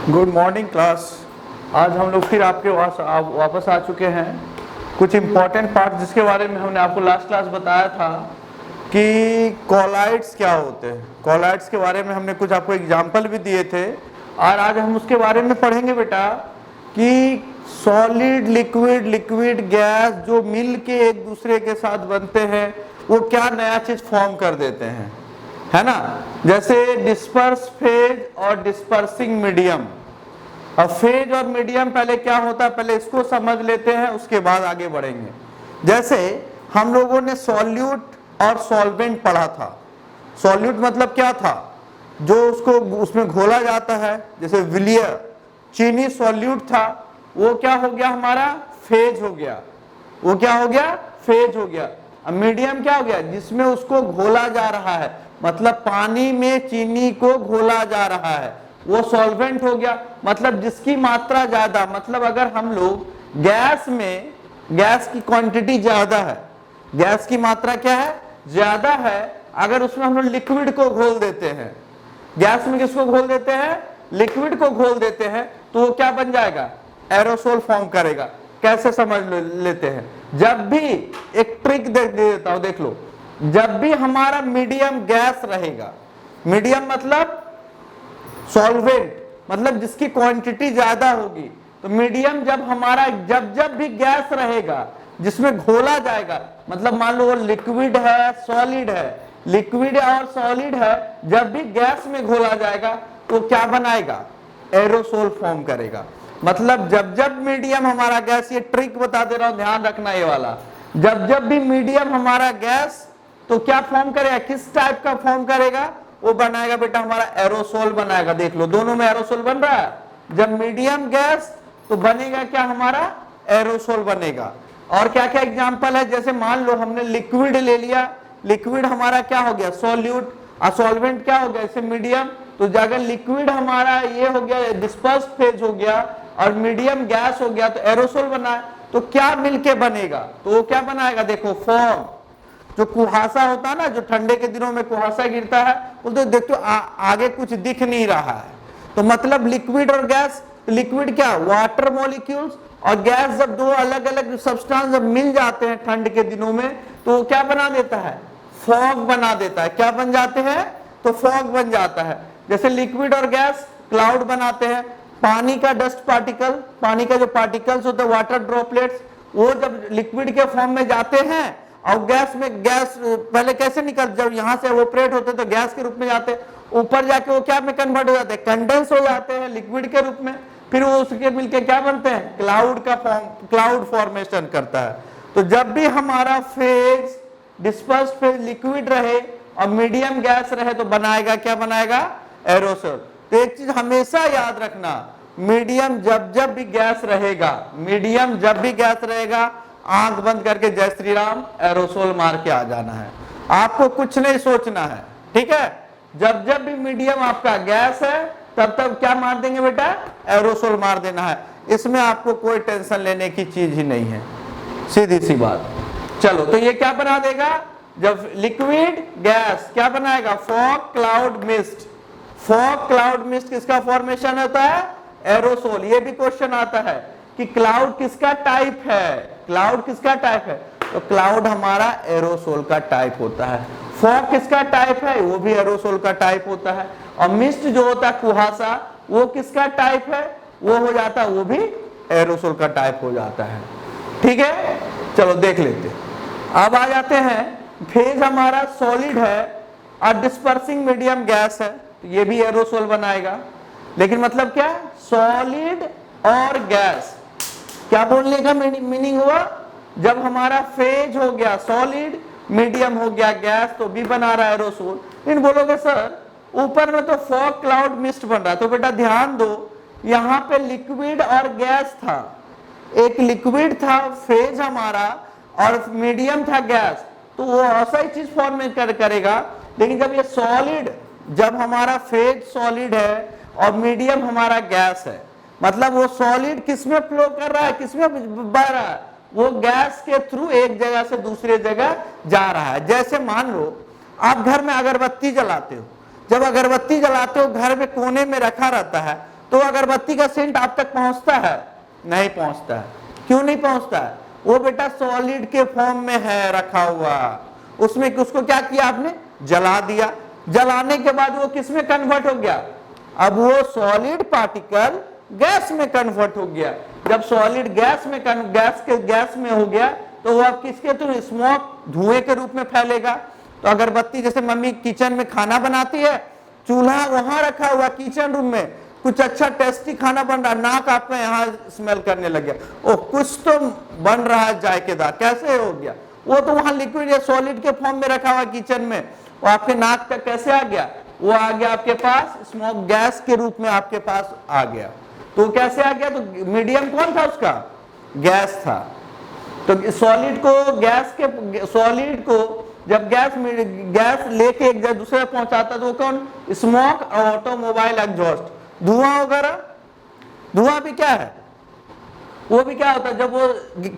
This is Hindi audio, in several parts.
Good morning class. आज हम लोग फिर आपके वापस आ चुके हैं। कुछ इम्पॉर्टेंट पार्ट जिसके बारे में हमने आपको लास्ट क्लास बताया था कि कॉलाइड्स क्या होते हैं। कॉलाइड्स के बारे में हमने कुछ आपको एग्जाम्पल भी दिए थे और आज हम उसके बारे में पढ़ेंगे बेटा कि सॉलिड लिक्विड लिक्विड गैस जो मिल के एक दूसरे के साथ बनते हैं वो क्या नया चीज फॉर्म कर देते हैं, है ना। जैसे डिस्पर्स फेज और डिस्पर्सिंग मीडियम। अब फेज और मीडियम पहले क्या होता है, पहले इसको समझ लेते हैं, उसके बाद आगे बढ़ेंगे। जैसे हम लोगों ने सॉल्यूट और सॉल्वेंट पढ़ा था। सॉल्यूट मतलब क्या था, जो उसको उसमें घोला जाता है। जैसे विलियर चीनी सॉल्यूट था, वो क्या हो गया हमारा, फेज हो गया। वो क्या हो गया, फेज हो गया। अब मीडियम क्या हो गया, जिसमें उसको घोला जा रहा है, मतलब पानी में चीनी को घोला जा रहा है, वो सॉल्वेंट हो गया। मतलब जिसकी मात्रा ज्यादा, मतलब अगर हम लोग गैस में, गैस की क्वांटिटी ज्यादा है, गैस की मात्रा क्या है, ज्यादा है, अगर उसमें हम लोग लिक्विड को घोल देते हैं, गैस में किसको घोल देते हैं, लिक्विड को घोल देते हैं, तो वो क्या बन जाएगा, एरोसोल फॉर्म करेगा। कैसे समझ लेते हैं, जब भी एक ट्रिक दे देता हूं, देख लो। जब भी हमारा मीडियम गैस रहेगा, मीडियम मतलब सॉल्वेंट, मतलब जिसकी क्वांटिटी ज्यादा होगी, तो मीडियम जब हमारा जब भी गैस रहेगा जिसमें घोला जाएगा, मतलब मान लो वो लिक्विड है सॉलिड है, लिक्विड और सॉलिड है, जब भी गैस में घोला जाएगा तो क्या बनाएगा, एरोसोल फॉर्म करेगा। मतलब जब मीडियम हमारा गैस, ये ट्रिक बता दे रहा हूं, ध्यान रखना ये वाला, जब भी मीडियम हमारा गैस तो क्या फॉर्म करेगा, किस टाइप का फॉर्म करेगा, वो बनाएगा बेटा हमारा एरोसोल बनाएगा। देख लो दोनों में एरोसोल बन रहा है। जब मीडियम गैस तो बनेगा क्या हमारा, एरोसोल बनेगा। और क्या क्या एग्जांपल है, जैसे मान लो हमने लिक्विड ले लिया, लिक्विड हमारा क्या हो गया, सॉल्यूट, और सॉल्वेंट क्या हो गया, इसे मीडियम, तो अगर लिक्विड हमारा ये हो गया डिस्पर्स फेज हो गया और मीडियम गैस हो गया तो एरोसोल बना। तो क्या मिलके बनेगा, तो वो क्या बनाएगा, देखो फॉर्म, जो कुहासा होता है ना, जो ठंडे के दिनों में कुहासा गिरता है, वो तो देखो आगे कुछ दिख नहीं रहा है, तो मतलब लिक्विड और गैस, लिक्विड क्या, वाटर मॉलिक्यूल्स, और गैस जब दो अलग अलग सब्सटेंस जब मिल जाते हैं ठंड के दिनों में, तो वो क्या बना देता है, फॉग बना देता है। क्या बन जाते हैं, तो फॉग बन जाता है। जैसे लिक्विड और गैस क्लाउड बनाते हैं। पानी का डस्ट पार्टिकल, पानी का जो पार्टिकल्स होते हैं, वाटर ड्रॉपलेट्स, वो जब लिक्विड के फॉर्म में जाते हैं और गैस में, गैस पहले कैसे निकल, जब यहां से एवोपरेट होते तो गैस के रूप में जाते, ऊपर जाके वो क्या में कन्वर्ट हो जाते हैं, कंडेंस हो जाते हैं लिक्विड के रूप में, फिर वो उसके मिलके क्या बनते हैं, क्लाउड का फॉर्म, क्लाउड फॉर्मेशन करता है। तो जब भी हमारा फेज, डिस्पर्स्ड फेज लिक्विड रहे और मीडियम गैस रहे तो बनाएगा क्या, बनाएगा एरोसोल। तो एक चीज हमेशा याद रखना, मीडियम जब भी गैस रहेगा, मीडियम जब भी गैस रहेगा, आंख बंद करके जय श्री राम एरोसोल मार के आ जाना है, आपको कुछ नहीं सोचना है, ठीक है। जब भी मीडियम आपका गैस है तब क्या मार देंगे बेटा, एरोसोल मार देना है। इसमें आपको कोई टेंशन लेने की चीज ही नहीं है, सीधी सी बात। चलो, तो ये क्या बना देगा, जब लिक्विड गैस क्या बनाएगा, fog cloud mist. Fog cloud mist किसका फॉर्मेशन होता है, एरोसोल। ये भी क्वेश्चन आता है कि क्लाउड किसका टाइप है, क्लाउड किसका टाइप है, तो क्लाउड हमारा एरोसोल का टाइप होता है। फॉग किसका टाइप है, वो भी एरोसोल का टाइप होता है। और मिस्ट जो होता है कुहासा, वो किसका टाइप है, वो हो जाता है, वो भी एरोसोल का टाइप हो जाता है, ठीक है। चलो देख लेते हैं। अब आ जाते हैं, फेज हमारा सॉलिड है और डिस्पर्सिंग मीडियम गैस है, तो ये भी एरोसोल बनाएगा। लेकिन मतलब क्या, सॉलिड और गैस, क्या बोलने का मीनिंग हुआ, जब हमारा फेज हो गया सॉलिड, मीडियम हो गया गैस, तो भी बना रहा है एरोसोल। लेकिन बोलोगे सर ऊपर में तो फॉग क्लाउड मिस्ट बन रहा है, तो बेटा ध्यान दो, यहां पे लिक्विड और गैस था, एक लिक्विड था फेज हमारा और मीडियम था गैस, तो वो ऐसा ही चीज फॉर्मेट करेगा। लेकिन जब ये सॉलिड, जब हमारा फेज सॉलिड है और मीडियम हमारा गैस है, मतलब वो सॉलिड किसमें फ्लो कर रहा है, किसमें बह रहा है, वो गैस के थ्रू एक जगह से दूसरे जगह जा रहा है। जैसे मान लो आप घर में अगरबत्ती जलाते हो, जब अगरबत्ती जलाते हो घर में कोने में रखा रहता है, तो अगरबत्ती का सेंट आप तक पहुंचता है? नहीं पहुंचता है। क्यों नहीं पहुंचता है? वो बेटा सॉलिड के फॉर्म में है रखा हुआ, उसमें उसको क्या किया आपने? जला दिया। जलाने के बाद वो किस में कन्वर्ट हो गया? अब वो सॉलिड पार्टिकल गैस में कन्वर्ट हो गया। जब सॉलिड गैस में हो गया तो वो अब किसके थ्रू? स्मोक, धुएं के रूप में फैलेगा। तो अगरबत्ती, जैसे मम्मी किचन में खाना बनाती है, चूल्हा वहां रखा हुआ किचन रूम में, कुछ अच्छा टेस्टी खाना बन रहा, नाक आपका यहाँ स्मेल करने लग गया, ओ कुछ तो बन रहा है जायकेदार, कैसे हो गया? वो तो वहां लिक्विड या सॉलिड के फॉर्म में रखा हुआ किचन में, वो आपके नाक तक कैसे आ गया? वो आ गया आपके पास स्मोक गैस के रूप में आपके पास आ गया। तो कैसे आ गया? तो मीडियम कौन था उसका? गैस था। तो सॉलिड को जब गैस लेके एक जगह दूसरे पहुंचाता तो वो कौन? स्मोक, ऑटोमोबाइल एग्जॉस्ट, धुआं वगैरह। धुआं भी क्या है? वो भी क्या होता है? जब वो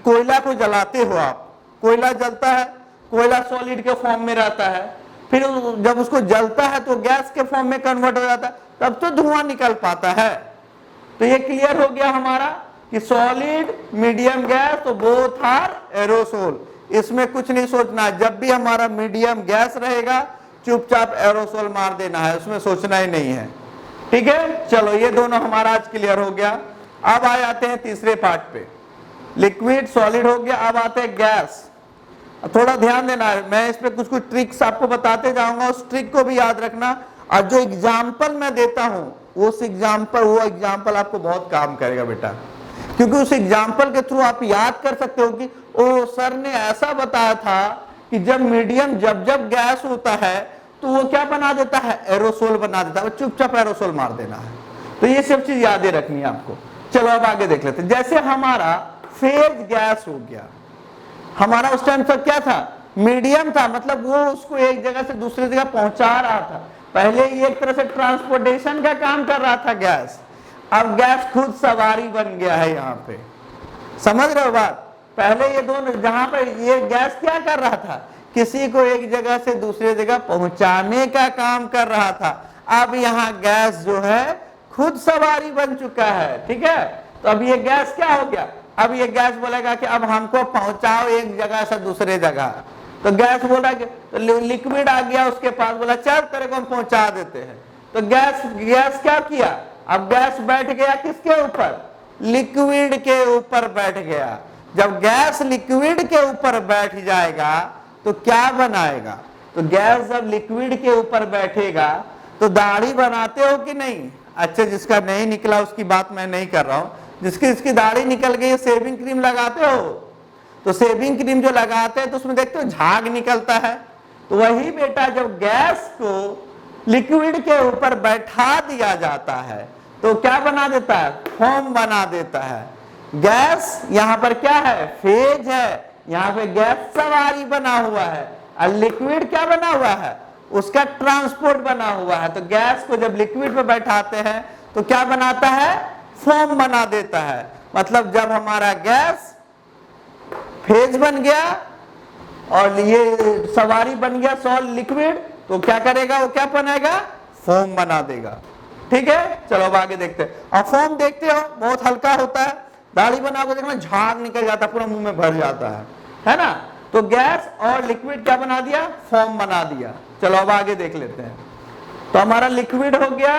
कोयला को जलाते हो आप, कोयला जलता है, कोयला सॉलिड के फॉर्म में रहता है, फिर जब उसको जलता है तो गैस के फॉर्म में कन्वर्ट हो जाता है, तब तो धुआं निकल पाता है। तो ये क्लियर हो गया हमारा कि सॉलिड, मीडियम गैस, तो बोथ आर एरोसोल। इसमें कुछ नहीं सोचना, जब भी हमारा मीडियम गैस रहेगा चुपचाप एरोसोल मार देना है, उसमें सोचना ही नहीं है। ठीक है, चलो ये दोनों हमारा आज क्लियर हो गया। अब आ जाते हैं तीसरे पार्ट पे। लिक्विड, सॉलिड हो गया, अब आते हैं गैस। थोड़ा ध्यान देना है, मैं इस पे कुछ कुछ ट्रिक्स आपको बताते जाऊंगा, उस ट्रिक को भी याद रखना। और जो एग्जाम्पल मैं देता हूं वो एग्जाम्पल आपको बहुत काम करेगा बेटा, क्योंकि उस एग्जाम्पल के थ्रू आप याद कर सकते हो कि ओ सर ने ऐसा बताया था कि जब मीडियम जब गैस होता है तो वो क्या बना देता है? एरोसोल बना देता है। चुपचाप एरोसोल मार देना है। तो ये सब चीज याद रखनी है आपको। चलो अब आगे देख लेते हैं। जैसे हमारा फेज गैस हो गया, हमारा उस टाइम तक क्या था? मीडियम था, मतलब वो उसको एक जगह से दूसरी जगह पहुंचा रहा था। पहले ये एक तरह से ट्रांसपोर्टेशन का काम कर रहा था गैस, अब गैस खुद सवारी बन गया है। यहाँ पे समझ रहे हो बात? पहले ये दोनों, जहां पर ये गैस क्या कर रहा था? किसी को एक जगह से दूसरी जगह पहुंचाने का काम कर रहा था। अब यहाँ गैस जो है खुद सवारी बन चुका है। ठीक है, तो अब ये गैस क्या हो गया? अब ये गैस बोलेगा कि अब हमको पहुंचाओ एक जगह से दूसरे जगह। तो गैस बोला कि तो लिक्विड आ गया उसके पास, बोला चल तेरे को हम पहुंचा देते हैं। तो गैस क्या किया? अब गैस बैठ गया किसके ऊपर? लिक्विड के ऊपर बैठ गया। जब गैस लिक्विड के ऊपर बैठ जाएगा तो क्या बनाएगा? तो गैस जब लिक्विड के ऊपर बैठेगा तो दाढ़ी बनाते हो कि नहीं? अच्छा, जिसका नहीं निकला उसकी बात मैं नहीं कर रहा हूं, जिसकी दाढ़ी निकल गई सेविंग क्रीम लगाते हो, तो सेविंग क्रीम जो लगाते हैं तो उसमें देखते हो झाग निकलता है। तो वही बेटा जब गैस को लिक्विड के ऊपर बैठा दिया जाता है तो क्या बना देता है? फोम बना देता है। गैस यहाँ पर क्या है? फेज है, यहाँ पे गैस सवारी बना हुआ है, और लिक्विड क्या बना हुआ है? उसका ट्रांसपोर्ट बना हुआ है। तो गैस को जब लिक्विड पे बैठाते हैं तो क्या बनाता है? फोम बना देता है। मतलब जब हमारा गैस फेज बन गया और ये सवारी बन गया सॉल्ट लिक्विड, तो क्या करेगा? वो क्या बनाएगा? फोम बना देगा। ठीक है, चलो अब आगे देखते हैं। और फोम देखते हो बहुत हल्का होता है, दाढ़ी बना के देखना झाग निकल जाता है, पूरा मुंह में भर जाता है ना? तो गैस और लिक्विड क्या बना दिया? फोम बना दिया। चलो अब आगे देख लेते हैं। तो हमारा लिक्विड हो गया,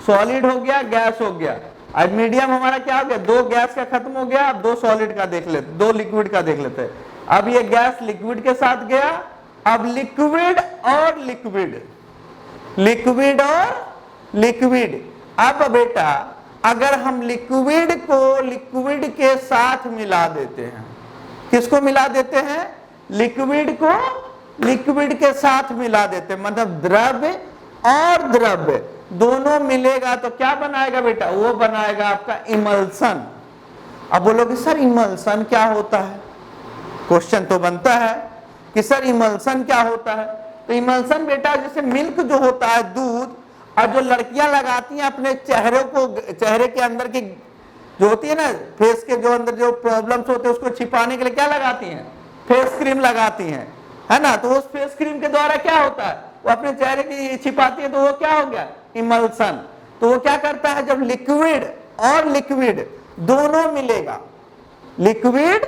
सॉलिड हो गया, गैस हो गया। अब मीडियम हमारा क्या हो गया? दो गैस का खत्म हो गया, अब दो सॉलिड का देख लेते, दो लिक्विड का देख लेते हैं। अब ये गैस लिक्विड के साथ गया, अब लिक्विड और लिक्विड, लिक्विड और लिक्विड। अब बेटा अगर हम लिक्विड को लिक्विड के साथ मिला देते हैं, किसको मिला देते हैं? लिक्विड को लिक्विड के साथ मिला देते हैं, मतलब द्रव्य और द्रव्य दोनों मिलेगा तो क्या बनाएगा बेटा? वो बनाएगा आपका इमल्सन। अब बोलोगे सर इमल्सन क्या होता है? क्वेश्चन तो बनता है कि सर इमल्सन क्या होता है? तो इमल्सन बेटा जैसे मिल्क जो होता है, दूध, और जो लड़कियां लगाती हैं अपने चेहरे को, चेहरे के अंदर की जो होती है ना, फेस के जो अंदर जो प्रॉब्लम्स होते हैं उसको छिपाने के लिए क्या लगाती हैं? फेस क्रीम लगाती हैं, है ना? तो उस फेस क्रीम के द्वारा क्या होता है? वो अपने चेहरे की छिपाती है, तो वो क्या हो गया? इमल्सन। तो वो क्या करता है, जब लिक्विड और लिक्विड दोनों मिलेगा, लिक्विड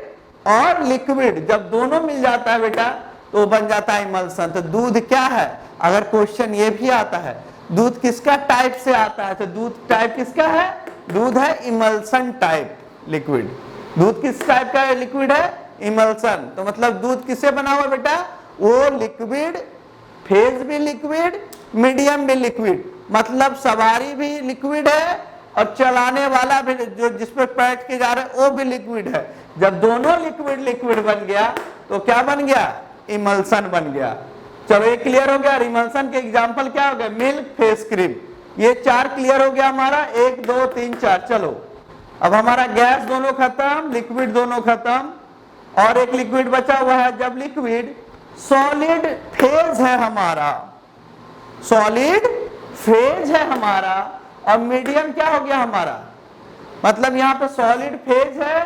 और लिक्विड जब दोनों मिल जाता है बेटा तो वो बन जाता है इमल्सन। तो दूध क्या है, अगर क्वेश्चन ये भी आता है दूध किसका टाइप से आता है, तो दूध टाइप किसका है, दूध है इमल्सन टाइप लिक्विड। दूध किस टाइप का है, लिक्विड है इमल्सन। तो मतलब दूध किससे बना हुआ बेटा, वो लिक्विड, फेज भी लिक्विड, मीडियम भी लिक्विड, मतलब सवारी भी लिक्विड है और चलाने वाला भी जो जिस पे बैठ के जा रहे हैं वो भी लिक्विड है। जब दोनों लिक्विड लिक्विड बन गया तो क्या बन गया, इमल्सन बन गया। चलो ये क्लियर हो गया। इमल्सन के एग्जांपल क्या हो गए, मिल्क, फेस क्रीम, ये 4 क्लियर हो गया हमारा, 1 2 3 4। चलो अब हमारा गैस दोनों खत्म, लिक्विड दोनों खत्म, और एक लिक्विड बचा हुआ है। जब लिक्विड सॉलिड फेज है हमारा, सॉलिड फेज है हमारा, और मीडियम क्या हो गया हमारा, मतलब यहां पे सॉलिड फेज है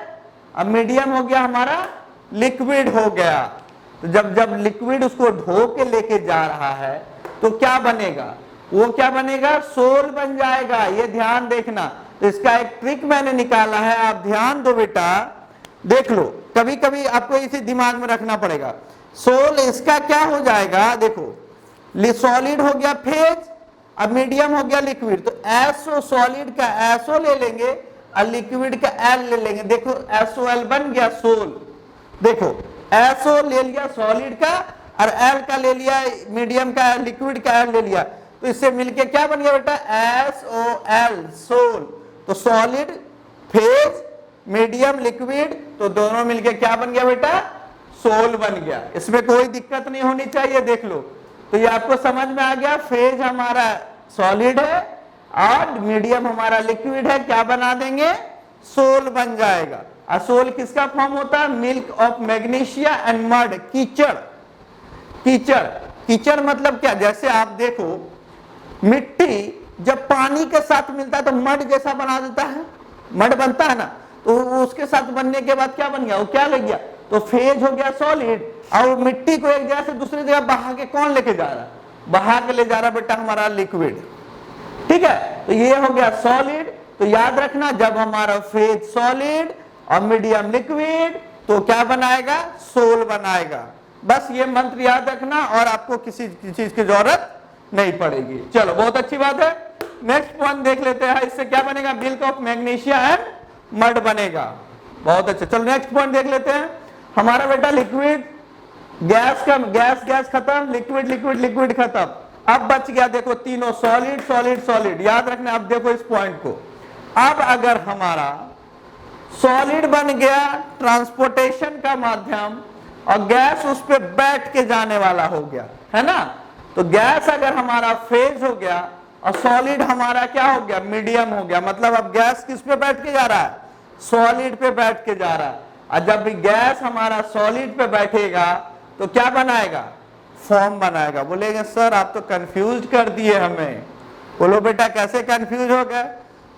अब मीडियम हो गया हमारा लिक्विड हो गया। तो जब लिक्विड उसको ढो के लेके जा रहा है तो क्या बनेगा, वो क्या बनेगा, सोल बन जाएगा। ये ध्यान देखना। तो इसका एक ट्रिक मैंने निकाला है, आप ध्यान दो बेटा, देख लो, कभी कभी आपको इसे दिमाग में रखना पड़ेगा। सोल इसका क्या हो जाएगा, देखो सॉलिड हो गया फेज, अब मीडियम हो गया लिक्विड, तो एसओ सॉलिड का एसओ ले लेंगे और लिक्विड का एल ले लेंगे। देखो एसओएल बन गया सोल। देखो एसओ ले लिया सॉलिड का और एल का ले लिया मीडियम का, लिक्विड का एल ले लिया, तो इससे मिलके क्या बन गया बेटा, एसओएल सोल। तो सॉलिड फेज मीडियम लिक्विड, तो दोनों मिलके क्या बन गया बेटा, सोल बन गया। इसमें कोई दिक्कत नहीं होनी चाहिए, देख लो। तो ये आपको समझ में आ गया, फेज हमारा सॉलिड है और मीडियम हमारा लिक्विड है, क्या बना देंगे, सोल बन जाएगा। और सोल किसका फॉर्म होता है, milk of magnesia and mud, कीचड़। कीचड़, कीचड़ मतलब क्या, जैसे आप देखो मिट्टी जब पानी के साथ मिलता है तो मड जैसा बना देता है, मड बनता है ना, तो उसके साथ बनने के बाद क्या बन गया, वो क्या ले गया, तो फेज हो गया सॉलिड। और मिट्टी को एक जगह से दूसरी जगह बहा के कौन लेके जा रहा है, बहा के ले जा रहा बेटा हमारा लिक्विड, ठीक है। तो ये हो गया सॉलिड। तो याद रखना, जब हमारा फेज सॉलिड और मीडियम लिक्विड तो क्या बनाएगा, सोल बनाएगा। बस ये मंत्र याद रखना और आपको किसी चीज की जरूरत नहीं पड़ेगी। चलो बहुत अच्छी बात है। नेक्स्ट पॉइंट देख लेते हैं, इससे क्या बनेगा, milk of magnesia and mud बनेगा। बहुत अच्छा, चलो नेक्स्ट पॉइंट देख लेते हैं। हमारा बेटा लिक्विड गैस का, गैस खत्म, लिक्विड लिक्विड लिक्विड खत्म, अब बच गया देखो तीनों, सॉलिड सॉलिड सॉलिड। याद रखना, अब देखो इस पॉइंट को। अब अगर हमारा सॉलिड बन गया ट्रांसपोर्टेशन का माध्यम और गैस उस पर बैठ के जाने वाला हो गया, है ना, तो गैस अगर हमारा फेज हो गया और सॉलिड हमारा क्या हो गया, मीडियम हो गया, मतलब अब गैस किस पे बैठ के जा रहा है, सॉलिड पे बैठ के जा रहा है। और जब भी गैस हमारा सॉलिड पे बैठेगा तो क्या बनाएगा, फॉर्म बनाएगा। बोलेंगे सर आप तो कंफ्यूज कर दिए हमें। बोलो बेटा कैसे कंफ्यूज हो गए,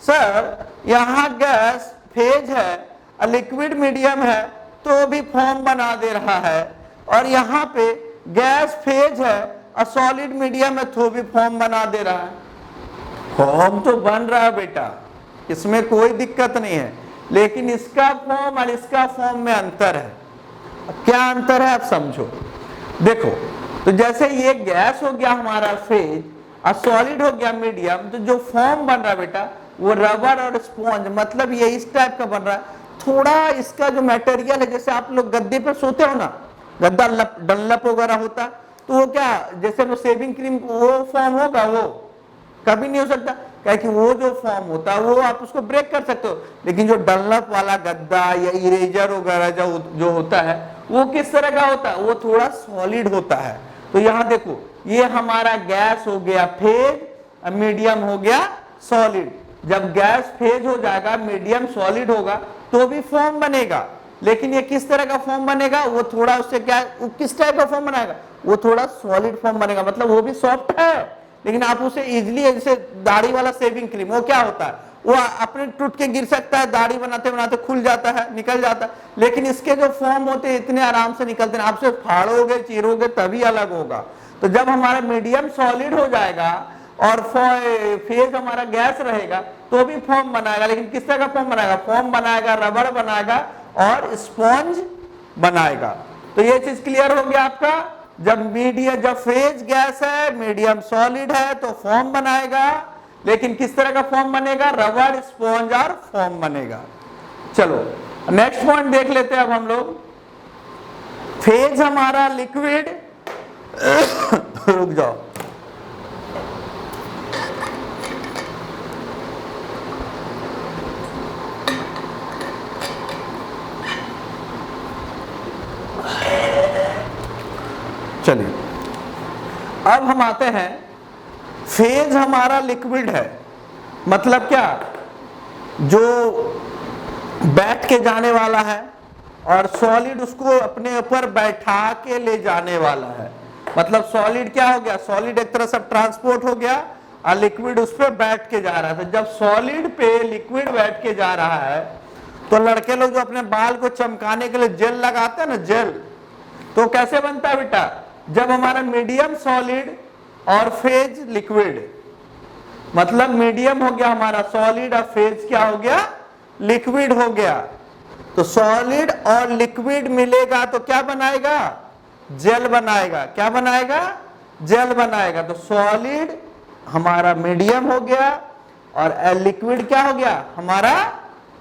सर यहाँ गैस फेज है और लिक्विड मीडियम है तो भी फॉर्म बना दे रहा है, और यहाँ पे गैस फेज है और सॉलिड मीडियम है तो भी फॉर्म बना दे रहा है। फॉर्म तो बन रहा है बेटा, इसमें कोई दिक्कत नहीं है, लेकिन इसका फॉर्म और इसका फॉर्म में अंतर है। क्या अंतर है आप समझो। देखो तो जैसे ये गैस हो गया हमारा फेज और सॉलिड हो गया मीडियम, तो जो फॉर्म बन रहा है बेटा वो रबर और स्पॉन्ज, मतलब ये इस टाइप का बन रहा है। थोड़ा इसका जो मटेरियल है, जैसे आप लोग गद्दे पर सोते हो ना, गद्दा डनलप वगैरह होता, तो वो क्या, जैसे वो सेविंग क्रीम वो फॉर्म होगा, वो कभी नहीं हो सकता, क्योंकि वो जो फॉर्म होता है वो आप उसको ब्रेक कर सकते हो, लेकिन जो डनलप वाला गद्दा या इरेजर वगैरह जो होता है वो किस तरह का होता है, वो थोड़ा सॉलिड होता है। तो यहाँ देखो ये हमारा गैस हो गया फेज, मीडियम हो गया सॉलिड। जब गैस फेज हो जाएगा, मीडियम सॉलिड होगा तो भी फॉर्म बनेगा, लेकिन ये किस तरह का फॉर्म बनेगा, वो थोड़ा उससे क्या, वो किस टाइप का फॉर्म बनाएगा, वो थोड़ा सॉलिड फॉर्म बनेगा, मतलब वो भी सॉफ्ट है, लेकिन आप उसे इजीली, जैसे दाढ़ी वाला सेविंग क्रीम, वो क्या होता है, वो अपने टूट के गिर सकता है, दाढ़ी बनाते बनाते खुल जाता है, निकल जाता है, लेकिन इसके जो फॉर्म होते हैं इतने आराम से निकलते हैं, आपसे फाड़ोगे चीरोगे तभी अलग होगा। तो जब हमारा मीडियम सॉलिड हो जाएगा और फेज हमारा गैस रहेगा तो भी फॉर्म बनाएगा, लेकिन किस तरह का फॉर्म बनाएगा? फॉर्म बनाएगा, रबड़ बनाएगा और स्पॉन्ज बनाएगा। तो ये चीज क्लियर हो गया आपका। जब फेज गैस है, मीडियम सॉलिड है तो फॉर्म बनाएगा, लेकिन किस तरह का फॉर्म बनेगा? रबड़, स्पॉन्ज और फॉर्म बनेगा। चलो नेक्स्ट पॉइंट देख लेते हैं अब हम लोग। फेज हमारा लिक्विड रुक जाओ, चलिए अब हम आते हैं, फेज हमारा लिक्विड है, मतलब क्या? जो बैठ के जाने वाला है और सॉलिड उसको अपने ऊपर बैठा के ले जाने वाला है। मतलब सॉलिड क्या हो गया? सॉलिड एक तरह से ट्रांसपोर्ट हो गया और लिक्विड उस पर बैठ के जा रहा था। जब सॉलिड पे लिक्विड बैठ के जा रहा है तो लड़के लोग जो अपने बाल को चमकाने के लिए जेल लगाते हैं ना, जेल, तो कैसे बनता है बेटा? जब हमारा मीडियम सॉलिड और फेज लिक्विड, मतलब मीडियम हो गया हमारा सॉलिड और फेज क्या हो गया? लिक्विड हो गया। तो सॉलिड और लिक्विड मिलेगा तो क्या बनाएगा? जेल बनाएगा। क्या बनाएगा? जेल बनाएगा। तो सॉलिड हमारा मीडियम हो गया और लिक्विड क्या हो गया? हमारा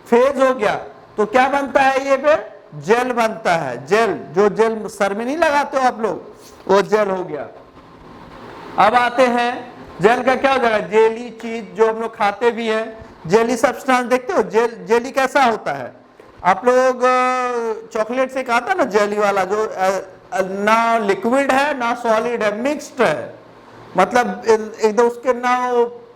फेज हो गया। तो क्या बनता है ये? फिर जेल बनता है। जेल, जो जेल सर में नहीं लगाते हो आप लोग, वो जेल हो गया। अब आते हैं, जेल का क्या हो जाएगा? जेली चीज जो हम लोग खाते भी हैं, जेली सब्सटेंस देखते हो? जेली कैसा होता है? आप लोग चॉकलेट से खाता ना जेली वाला, जो ना लिक्विड है ना सॉलिड है, मिक्स्ड है। मतलब एकदम उसके ना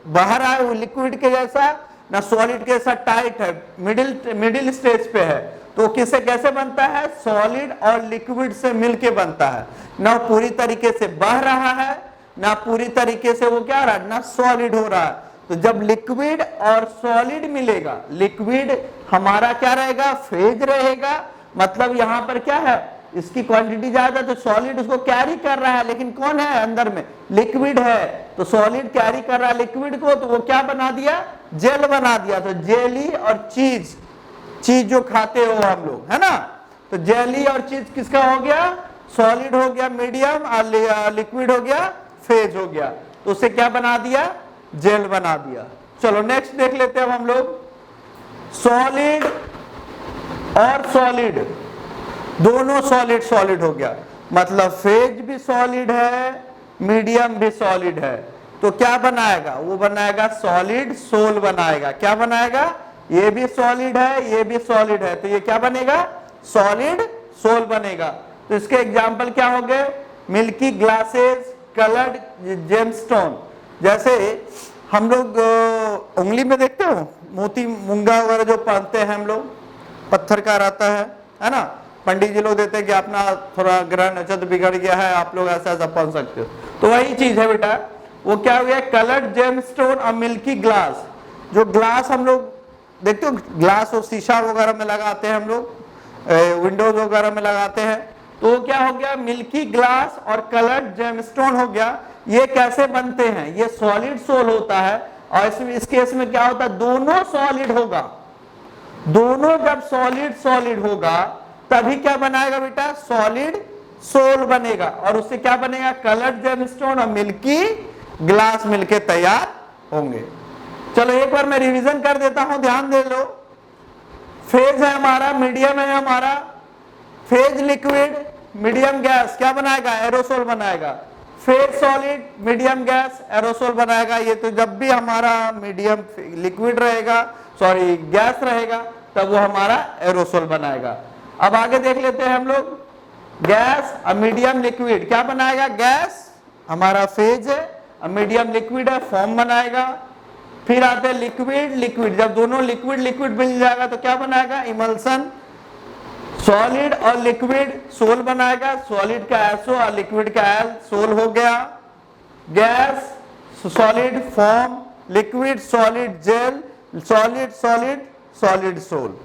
बाहर आए वो लिक्विड के जैसा, ना सॉलिड के जैसा टाइट है, मिडिल स्टेज पे है। तो किससे कैसे बनता है? सॉलिड और लिक्विड से मिलके बनता है। ना पूरी तरीके से बह रहा है, ना पूरी तरीके से वो क्या हो रहा है? ना सॉलिड हो रहा है। तो जब लिक्विड और सॉलिड मिलेगा, लिक्विड हमारा क्या रहेगा? फेज रहेगा। मतलब यहां पर क्या है? इसकी क्वांटिटी ज्यादा, तो सॉलिड उसको कैरी कर रहा है, लेकिन कौन है अंदर में? लिक्विड है। तो सॉलिड कैरी कर रहा है लिक्विड को, तो वो क्या बना दिया? जेल बना दिया। तो जेली और चीज जो खाते हो हम लोग, है ना? तो जेली और चीज किसका हो गया? सॉलिड हो गया मीडियम और लिक्विड हो गया फेज हो गया। तो उसे क्या बना दिया? जेल बना दिया। चलो नेक्स्ट देख लेते हैं हम लोग। सॉलिड और सॉलिड दोनों सॉलिड हो गया, मतलब फेज भी सॉलिड है, मीडियम भी सॉलिड है। तो क्या बनाएगा? वो बनाएगा सॉलिड सोल बनाएगा। क्या बनाएगा? ये भी सॉलिड है, ये भी सॉलिड है, तो ये क्या बनेगा? सॉलिड सोल बनेगा। तो इसके एग्जाम्पल क्या हो गए? Milky glasses, coloured gemstone. जैसे हम लोग उंगली में देखते हो मोती मूंगा वगैरह जो पहनते हैं हम लोग, पत्थर का रहता है ना? पंडित जी लोग देते हैं कि अपना थोड़ा ग्रह नक्षत्र बिगड़ गया है, आप लोग ऐसा ऐसा पहन सकते हो। तो वही चीज है बेटा। वो क्या हो गया? कलर्ड जेमस्टोन और मिल्की ग्लास। जो ग्लास हम लोग देखते हो, ग्लास और शीशा वगैरह में लगाते हैं हम लोग, विंडोज वगैरह में लगाते हैं, तो क्या हो गया? मिल्की ग्लास और कलर्ड जेमस्टोन हो गया। ये कैसे बनते हैं? ये सॉलिड सोल होता है, और इस केस में क्या होता है? दोनों सॉलिड होगा। दोनों जब सॉलिड होगा तभी क्या बनाएगा बेटा? सॉलिड सोल बनेगा, और उससे क्या बनेगा? कलर्ड जेमस्टोन और मिल्की ग्लास मिलके तैयार होंगे। चलो एक बार मैं रिवीजन कर देता हूं, ध्यान दे लो। फेज है हमारा, मीडियम है हमारा, फेज लिक्विड, मीडियम गैस क्या बनाएगा? एरोसोल बनाएगा। Phase solid, medium gas, aerosol बनाएगा। ये तो जब भी हमारा मीडियम लिक्विड रहेगा, सॉरी गैस रहेगा, तब वो हमारा एरोसोल बनाएगा। अब आगे देख लेते हैं हम लोग। गैस और मीडियम लिक्विड क्या बनाएगा? गैस हमारा फेज है, मीडियम लिक्विड है, फॉर्म बनाएगा। फिर आते हैं लिक्विड, जब दोनों लिक्विड मिल जाएगा तो क्या बनाएगा? इमल्सन। सॉलिड और लिक्विड सोल बनाएगा, सॉलिड का एसओ और लिक्विड का एल, सोल हो गया। Gas solid foam, liquid solid gel, solid sol.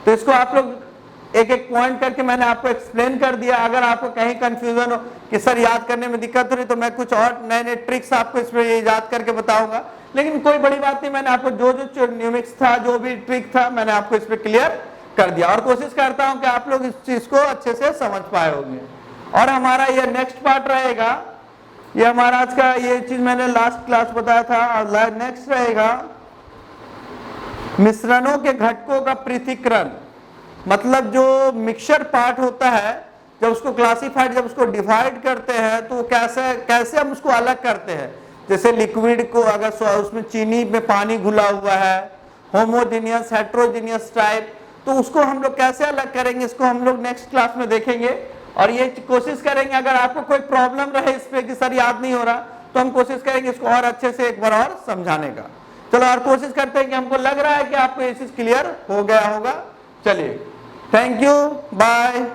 तो इसको आप लोग एक एक पॉइंट करके मैंने आपको एक्सप्लेन कर दिया। अगर आपको कहीं कंफ्यूजन हो कि सर याद करने में दिक्कत हो रही तो मैं कुछ और नए नए ट्रिक्स आपको इसमें याद करके बताऊंगा, लेकिन कोई बड़ी बात नहीं, मैंने आपको जो जो न्यूमिक्स था, जो भी ट्रिक था, मैंने आपको इस पे क्लियर कर दिया और कोशिश करता हूं कि आप लोग इस चीज को अच्छे से समझ पाए होंगे। और हमारा ये नेक्स्ट पार्ट रहेगा, ये हमारा आज का ये चीज मैंने लास्ट क्लास बताया था, और नेक्स्ट रहेगा मिश्रणों के घटकों का पृथक्करण। मतलब जो मिक्सचर पार्ट होता है, जब उसको क्लासिफाइड, जब उसको डिवाइड करते हैं तो कैसे कैसे हम उसको अलग करते हैं। जैसे लिक्विड को अगर उसमें चीनी में पानी घुला हुआ है, होमोजेनियस हेट्रोजेनियस टाइप, तो उसको हम लोग कैसे अलग करेंगे, इसको हम लोग नेक्स्ट क्लास में देखेंगे। और ये कोशिश करेंगे, अगर आपको कोई प्रॉब्लम रहे इस पे कि सर याद नहीं हो रहा, तो हम कोशिश करेंगे इसको और अच्छे से एक बार और समझाने का। चलो और कोशिश करते हैं कि हमको लग रहा है कि आपको ये चीज क्लियर हो गया होगा। चलिए, थैंक यू, बाय।